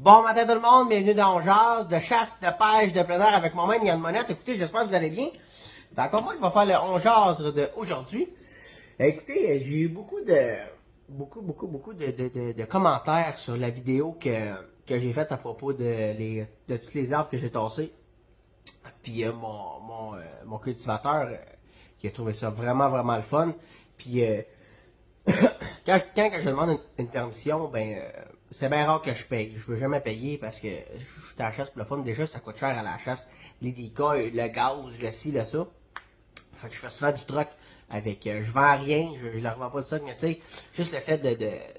Bon matin tout le monde, bienvenue dans Jazz, de chasse, de pêche, de plein air avec moi-même Yann Monette. Écoutez, j'espère que vous allez bien. C'est encore moi qui va faire le On Jazz d'aujourd'hui. Écoutez, j'ai eu beaucoup de commentaires sur la vidéo que j'ai faite à propos de tous les arbres que j'ai tassés. Puis mon cultivateur, il a trouvé ça vraiment le fun. Puis quand je demande une permission, c'est bien rare que je paye. Je veux jamais payer parce que je suis à la chasse pour le fun. Déjà, ça coûte cher à la chasse. Les décoils, le gaz, le ci, le ça. Fait que je fais souvent du truck avec. Je vends rien, je leur vends pas du truck, mais tu sais, juste le fait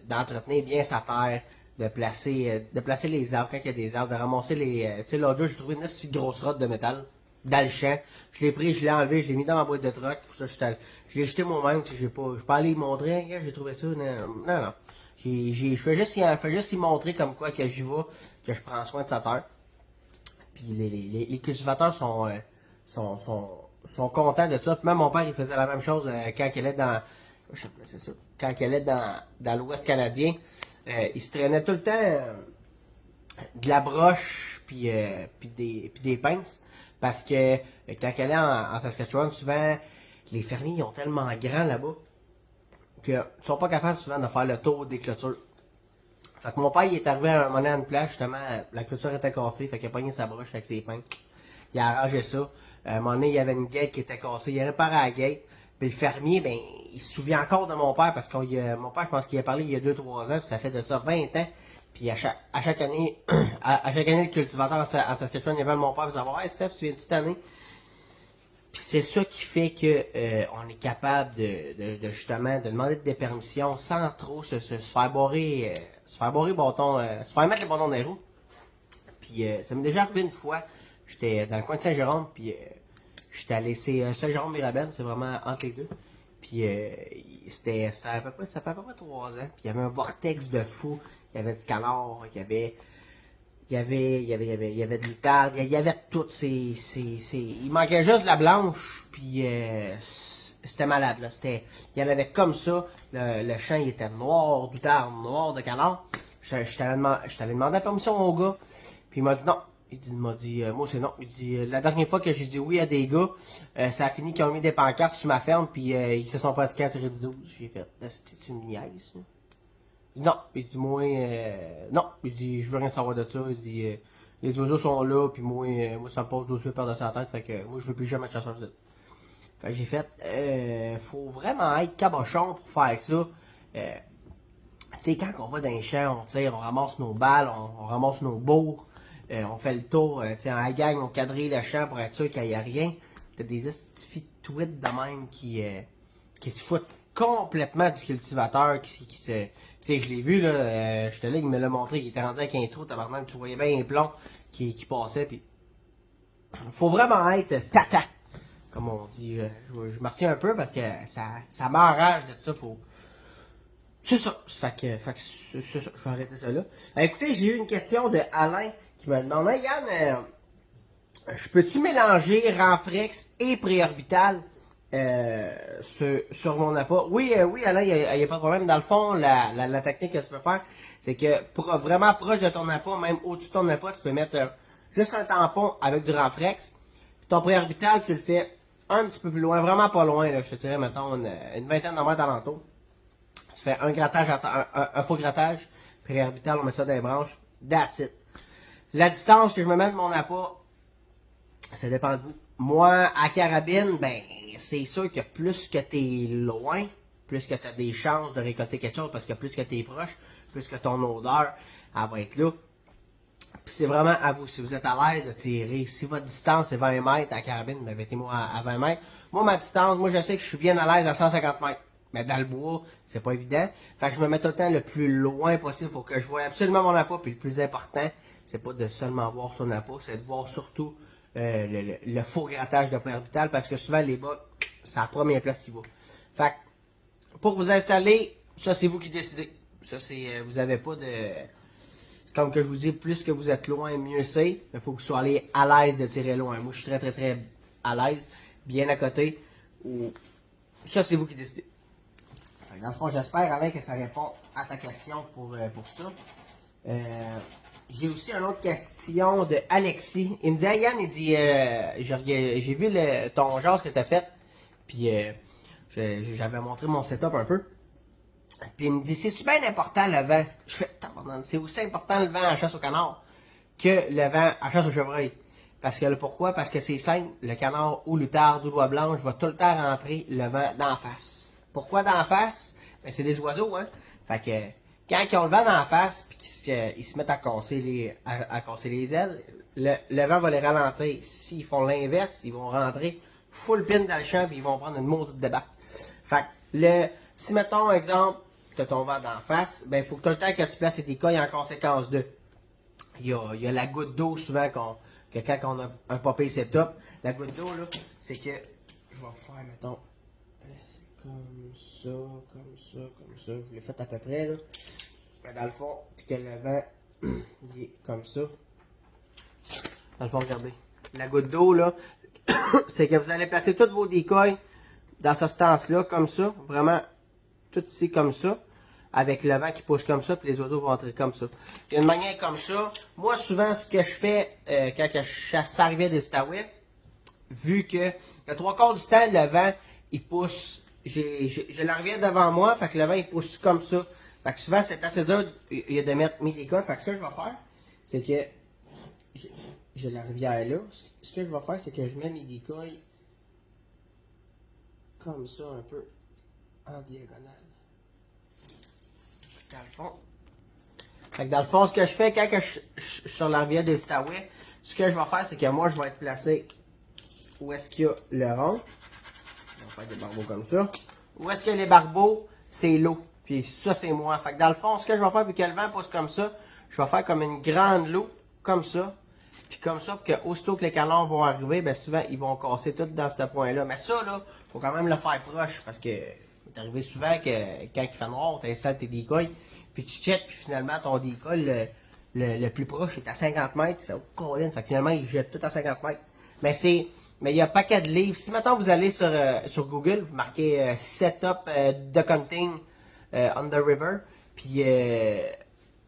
d'entretenir bien sa terre, de placer les arbres quand il y a des arbres, de ramasser les. Tu sais, l'autre jour, j'ai trouvé une petite grosse rotte de métal dans le champ. Je l'ai pris, je l'ai enlevé, je l'ai mis dans ma boîte de truck. Pour ça, je l'ai jeté moi-même. Je peux pas aller y montrer, hein, j'ai trouvé ça. Non. Je fais juste y montrer comme quoi que j'y vais, que je prends soin de sa terre. Puis les cultivateurs sont contents de ça. Puis même mon père, il faisait la même chose quand il allait dans. C'est ça. Quand il allait dans l'Ouest canadien. Il se traînait tout le temps de la broche puis des pinces. Parce que quand il allait en Saskatchewan, souvent, les fermiers ils ont tellement grand là-bas qu'ils sont pas capables souvent de faire le tour des clôtures. Fait que mon père, il est arrivé à un moment donné à une place, justement, la clôture était cassée, fait qu'il a pogné sa broche avec ses pins. Il a arrangé ça. À un moment donné, il y avait une gate qui était cassée, il a réparé la gate. Puis le fermier, il se souvient encore de mon père, parce que mon père, je pense qu'il a parlé il y a 2-3 ans, puis ça fait de ça 20 ans. Puis à chaque année, à chaque année, le cultivateur en Saskatchewan, il appelle mon père pour savoir, hey Steph, tu viens cette année? Puis c'est ça qui fait que on est capable de justement de demander des permissions sans trop se faire barrer, se faire mettre les bâtons dans les roues. Puis ça m'est déjà arrivé une fois. J'étais dans le coin de Saint-Jérôme, puis j'étais allé, c'est Saint-Jérôme-Mirabel, c'est vraiment entre les deux. Puis ça fait à peu près 3 ans. Puis il y avait un vortex de fou. Il y avait du canard, il y avait de l'outarde, il y avait tout. Il manquait juste de la blanche, puis c'était malade. Là. Il y en avait comme ça. Le champ il était noir d'outarde, noir de canard. Je t'avais demandé la permission au gars, puis il m'a dit non. Il m'a dit, moi c'est non. Il dit, la dernière fois que j'ai dit oui à des gars, ça a fini qu'ils ont mis des pancartes sur ma ferme, puis ils se sont pratiqués à tirer du 12. J'ai fait, c'est une niaise, ça. Il dit non. Il dit moi non. Il dit je veux rien savoir de ça. Il dit les oiseaux sont là puis moi ça me pose 12 pieds par-dessus la tête. Fait que moi je veux plus jamais de chasseur de. Fait que j'ai fait faut vraiment être cabochon pour faire ça. Tu sais quand on va dans les champs, on tire, on ramasse nos balles, on ramasse nos bourres, on fait le tour, tu sais en gang, on quadrille le champ pour être sûr qu'il n'y a rien. T'as des estifs de tweets de même qui se foutent complètement du cultivateur qui se. Tu sais, je l'ai vu, là, j'étais là, il me l'a montré, il était rendu avec un trou, tabarnak, tu voyais bien un plomb qui passait, puis faut vraiment être tata, comme on dit. Je me retiens un peu parce que ça m'enrage de ça, faut. C'est ça, fait que c'est ça, je vais arrêter ça là. Écoutez, j'ai eu une question de Alain qui me demandait, Yann, je peux-tu mélanger Renfrex et préorbital sur mon appât? Oui, Alain, il n'y a pas de problème. Dans le fond, la technique que tu peux faire, c'est que vraiment proche de ton appât, même au-dessus de ton appât, tu peux mettre juste un tampon avec du Renfrex. Puis ton préorbital, tu le fais un petit peu plus loin, vraiment pas loin, là, je te dirais, mettons, une vingtaine de mètres alentour. Tu fais un grattage, un faux grattage, préorbital, on met ça dans les branches, that's it. La distance que je me mets de mon appât, ça dépend de vous. Moi, à carabine, c'est sûr que plus que t'es loin, plus que t'as des chances de récolter quelque chose, parce que plus que t'es proche, plus que ton odeur, elle va être là. Puis c'est vraiment à vous, si vous êtes à l'aise de tirer. Si votre distance est 20 mètres à carabine, mettez-moi à 20 mètres. Moi, ma distance, je sais que je suis bien à l'aise à 150 mètres. Mais dans le bois, c'est pas évident. Fait que je me mets tout le temps le plus loin possible. Faut que je voie absolument mon appât. Puis le plus important, c'est pas de seulement voir son appât, c'est de voir surtout le faux grattage de préorbital. Parce que souvent, les bas, c'est la première place qui va. Fait que, pour vous installer, ça c'est vous qui décidez. Ça c'est, vous avez pas de... Comme que je vous dis, plus que vous êtes loin, mieux c'est. Il faut que vous soyez à l'aise de tirer loin. Moi, je suis très à l'aise. Bien à côté. Ou... Ça, c'est vous qui décidez. Dans le fond, j'espère, Alain, que ça répond à ta question pour ça. J'ai aussi une autre question de Alexis. Il me dit, hey Yann, il dit, j'ai vu ton genre ce que t'as fait, puis j'avais montré mon setup un peu. Puis il me dit, c'est super important le vent. Je fais, tabarnak, c'est aussi important le vent à chasse au canard que le vent à chasse au chevreuil. Parce que pourquoi? Parce que c'est simple, le canard ou l'outarde ou l'oie blanche va tout le temps rentrer le vent d'en face. Pourquoi d'en face? Ben c'est des oiseaux, hein. Fait que quand ils ont le vent d'en face puis qu'ils se mettent à casser les ailes, le vent va les ralentir. S'ils font l'inverse, ils vont rentrer full pin dans le champ puis ils vont prendre une maudite débarque. Fait que si mettons exemple, tu as ton vent d'en face, ben il faut que tout le temps que tu places tes décoils en conséquence de. Il y a la goutte d'eau souvent que quand on a un popé setup, la goutte d'eau là, c'est que je vais faire, mettons, c'est comme ça, comme ça, comme ça. Je l'ai fait à peu près là. Dans le fond, puis que le vent il est comme ça. Dans le fond, regardez. La goutte d'eau là, c'est que vous allez placer tous vos décoils dans ce sens-là, comme ça, vraiment tout ici comme ça, avec le vent qui pousse comme ça, puis les oiseaux vont entrer comme ça. Il y a une manière comme ça. Moi, souvent, ce que je fais quand je chasse sa rivière des Outaouais, vu que le 3/4 du temps, le vent, il pousse, j'ai la rivière devant moi, fait que le vent, il pousse comme ça. Fait que souvent, c'est assez dur de mettre mes décoils. Fait que ce que je vais faire, c'est que j'ai la rivière là. Ce que je vais faire, c'est que je mets mes décoils comme ça, un peu en diagonale. Dans le fond. Fait que dans le fond, ce que je fais quand je suis sur la rivière des Outaouais, ce que je vais faire, c'est que moi, je vais être placé où est-ce qu'il y a le rond. On va faire des barbeaux comme ça. Où est-ce que les barbeaux, c'est l'eau. Puis ça, c'est moi. Fait que dans le fond, ce que je vais faire, puis que le vent pousse comme ça, je vais faire comme une grande loupe, comme ça. Puis comme ça, pour que aussitôt que les canards vont arriver, ben souvent, ils vont casser tout dans ce point-là. Mais ça, là, faut quand même le faire proche, parce que c'est arrivé souvent que quand il fait noir, tu installes tes decoys, puis tu checkes, puis finalement, ton decoy, le plus proche est à 50 mètres. Tu fais, oh, Colin, fait que finalement, il jette tout à 50 mètres. Mais il y a un paquet de livres. Si maintenant vous allez sur Google, vous marquez Setup Duck Hunting on the River, puis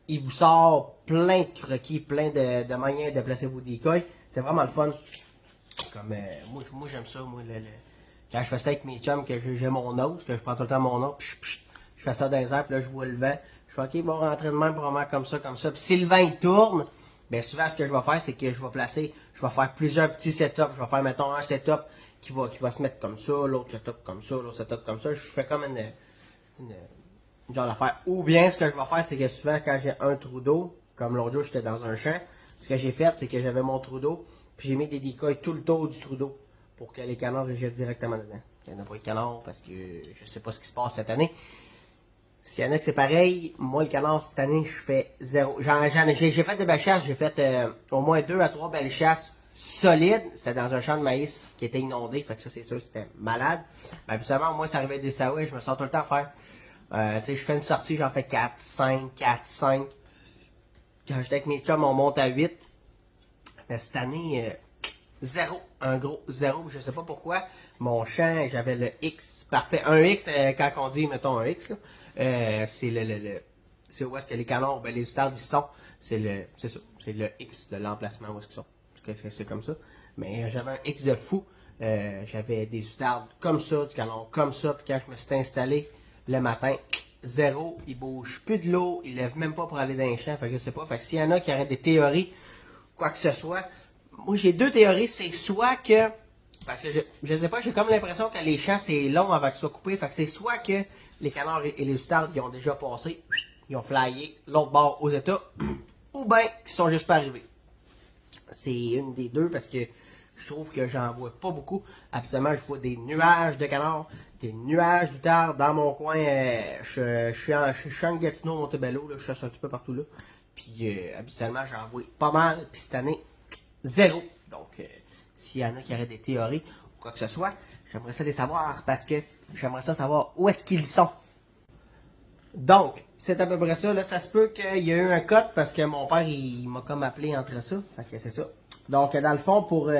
il vous sort plein de croquis, plein de manières de placer vos decoys. C'est vraiment le fun. Comme moi j'aime ça, moi quand je fais ça avec mes chums, que j'ai mon os, que je prends tout le temps mon os, puis je fais ça dans les airs, puis là je vois le vent. Je fais ok, il va rentrer de même probablement comme ça, comme ça. Puis si le vent il tourne, bien souvent ce que je vais faire, c'est que je vais faire plusieurs petits setups. Je vais faire mettons un setup qui va se mettre comme ça, l'autre setup comme ça, l'autre setup comme ça. Je fais comme une genre d'affaire. Ou bien ce que je vais faire, c'est que souvent quand j'ai un trou d'eau, comme l'autre jour j'étais dans un champ, ce que j'ai fait, c'est que j'avais mon trou d'eau, puis j'ai mis des decoys tout le tour du trou d'eau pour que les canards les jettent directement dedans. Il n'y en a pas de canards parce que je sais pas ce qui se passe cette année. S'il y en a que c'est pareil, moi le canard cette année je fais zéro. J'ai fait des belles chasses, j'ai fait au moins 2 à 3 belles chasses solides. C'était dans un champ de maïs qui était inondé, fait que ça c'est sûr c'était malade. Mais habituellement moi ça arrivait des Outaouais, je me sors tout le temps à faire. Tu sais, je fais une sortie, j'en fais 4, 5, 4, 5. Quand j'étais avec mes chums, on monte à 8. Mais cette année, zéro. Un gros zéro. Je sais pas pourquoi. Mon champ, j'avais le X parfait. Un X, quand on dit, mettons un X, c'est c'est où est-ce que les canons, ben, les outardes, ils sont. C'est ça. C'est le X de l'emplacement où est-ce qu'ils sont. C'est comme ça. Mais j'avais un X de fou. J'avais des outardes comme ça, du canon comme ça. Puis quand je me suis installé le matin, zéro, il bouge plus de l'eau, il lève même pas pour aller dans les champs. Fait que je sais pas. Fait que s'il y en a qui auraient des théories, quoi que ce soit, moi j'ai deux théories. C'est soit que, parce que je sais pas, j'ai comme l'impression que les champs c'est long avant qu'ils soient coupés. Fait que c'est soit que les canards et les outardes ils ont déjà passé, ils ont flyé l'autre bord aux États, ou bien qu'ils sont juste pas arrivés. C'est une des deux parce que je trouve que j'en vois pas beaucoup. Absolument, je vois des nuages de canards, des nuages d'outardes dans mon coin. Je suis en Gatineau, Montebello, là, je chasse un petit peu partout là. Puis habituellement, j'en vois pas mal. Puis cette année, zéro. Donc, s'il y en a qui auraient des théories ou quoi que ce soit, j'aimerais ça les savoir parce que j'aimerais ça savoir où est-ce qu'ils sont. Donc, c'est à peu près ça. Là, ça se peut qu'il y ait eu un cut parce que mon père, il m'a comme appelé entre ça. Fait que c'est ça. Donc, dans le fond, pour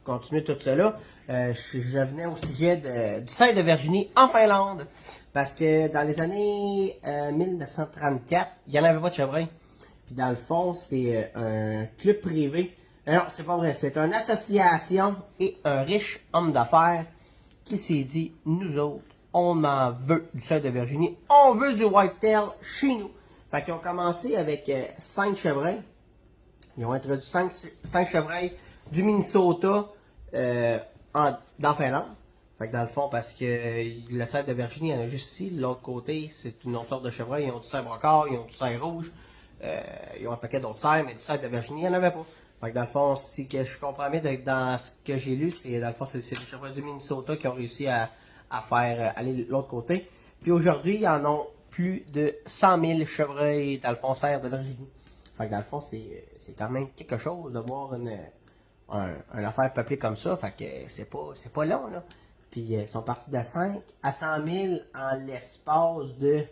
continuer tout cela, je venais au sujet du seuil de Virginie en Finlande. Parce que dans les années 1934, il n'y en avait pas de chevreuil. Puis dans le fond, c'est un club privé. Non, c'est pas vrai. C'est une association et un riche homme d'affaires qui s'est dit, nous autres, on en veut du sel de Virginie. On veut du whitetail chez nous. Fait qu'ils ont commencé avec 5 chevreuils. Ils ont introduit 5 chevreuils du Minnesota dans Finlande. Fait que dans le fond, parce que le cerf de Virginie, il y en a juste ici. De l'autre côté, c'est une autre sorte de chevreuil. Ils ont du cerf brocard, ils ont du cerf rouge. Ils ont un paquet d'autres cerfs, mais du cerf de Virginie, il n'y en avait pas. Fait que dans le fond, si que je comprends bien dans ce que j'ai lu, c'est dans le fond, c'est les chevreuils du Minnesota qui ont réussi à faire aller de l'autre côté. Puis aujourd'hui, il y en ont plus de 100 000 chevreuils dans le fond cerf de Virginie. Fait que dans le fond, c'est quand même quelque chose de voir une affaire peuplée comme ça. Fait que c'est pas long, là. Puis ils sont partis de 5 à 100 000 en l'espace de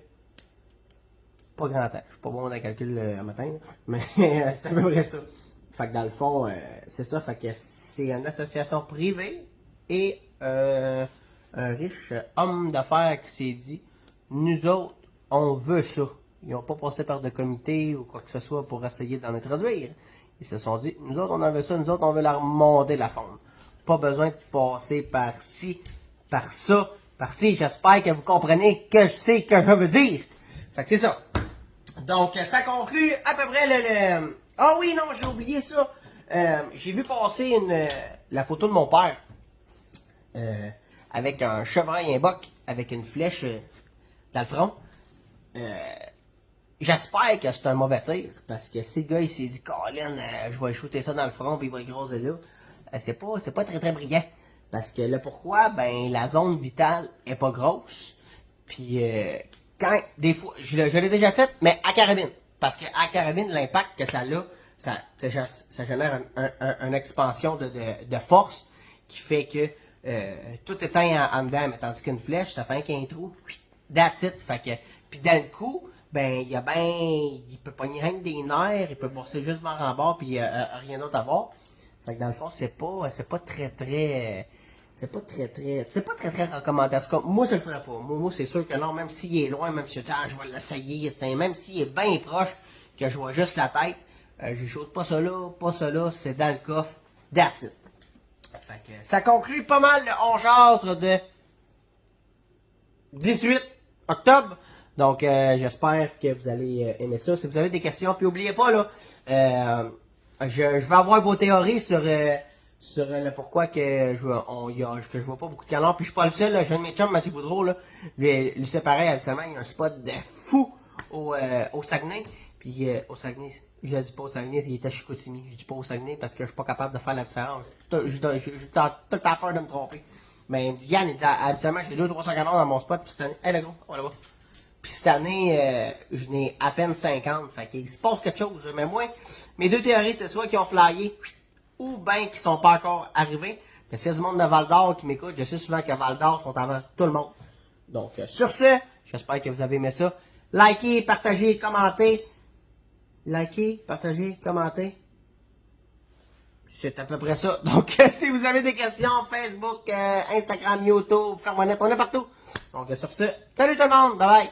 pas grand temps. Je suis pas bon dans le calcul un matin, là. Mais c'est à peu près ça. Fait que dans le fond, c'est ça. Fait que c'est une association privée et un riche homme d'affaires qui s'est dit, nous autres, on veut ça. Ils n'ont pas passé par de comité ou quoi que ce soit pour essayer d'en introduire. Ils se sont dit, nous autres, on en veut ça, nous autres, on veut la remonter la fonte. Pas besoin de passer par ci, par ça, par ci. J'espère que vous comprenez que je sais que je veux dire. Fait que c'est ça. Donc, ça conclut à peu près le... Ah oui, non, j'ai oublié ça. J'ai vu passer la photo de mon père avec un chevreuil et un boc avec une flèche dans le front. J'espère que c'est un mauvais tir, parce que si le gars il s'est dit, Colin, je vais shooter ça dans le front puis il va écroser là, c'est pas très très brillant. Parce que le pourquoi, ben la zone vitale est pas grosse. Puis quand des fois, je l'ai déjà fait, mais à carabine. Parce que à carabine, l'impact que ça a, ça génère une expansion de force qui fait que tout éteint en dedans, mais tandis qu'une flèche, ça fait qu'un trou. That's it. Fait que, puis dans le coup, ben, il peut pogner rien que des nerfs, il peut bosser juste vers en bas, puis rien d'autre à voir. Fait que dans le fond, c'est pas très recommandé. En tout cas, moi, je le ferais pas. Moi, c'est sûr que non, même s'il est loin, même si je vais l'essayer, même s'il est bien proche, que je vois juste la tête, je saute pas ça là, c'est dans le coffre. That's it. Fait que ça conclut pas mal le 11 de 18 octobre. Donc, j'espère que vous allez aimer ça. Si vous avez des questions, puis n'oubliez pas, là, je vais avoir vos théories sur le pourquoi que je vois pas beaucoup de canards. Puis je suis pas le seul, là, j'ai un de mes chums, Mathieu Boudreau, là, lui c'est pareil, absolument, il y a un spot de fou au Saguenay. Puis au Saguenay, je dis pas au Saguenay, il est à Chicoutimi. Je dis pas au Saguenay parce que je suis pas capable de faire la différence. J'ai tout le temps peur de me tromper. Mais il me dit, Yann, il dit, habituellement, j'ai 200-300 canards dans mon spot, puis cette année, hey, le gros, on va là-bas. Puis cette année, je n'ai à peine 50. Fait qu'il se passe quelque chose. Mais moi, mes deux théories, c'est soit qu'ils ont flyé, ou bien qu'ils sont pas encore arrivés. Mais s'il y a du monde de Val d'Or qui m'écoute, je sais souvent que Val d'Or sont avant tout le monde. Donc, sur ce, j'espère que vous avez aimé ça. Likez, partagez, commentez. Likez, partagez, commentez. C'est à peu près ça. Donc, si vous avez des questions, Facebook, Instagram, YouTube, Fermonette, on est partout. Donc, sur ce, salut tout le monde, bye bye.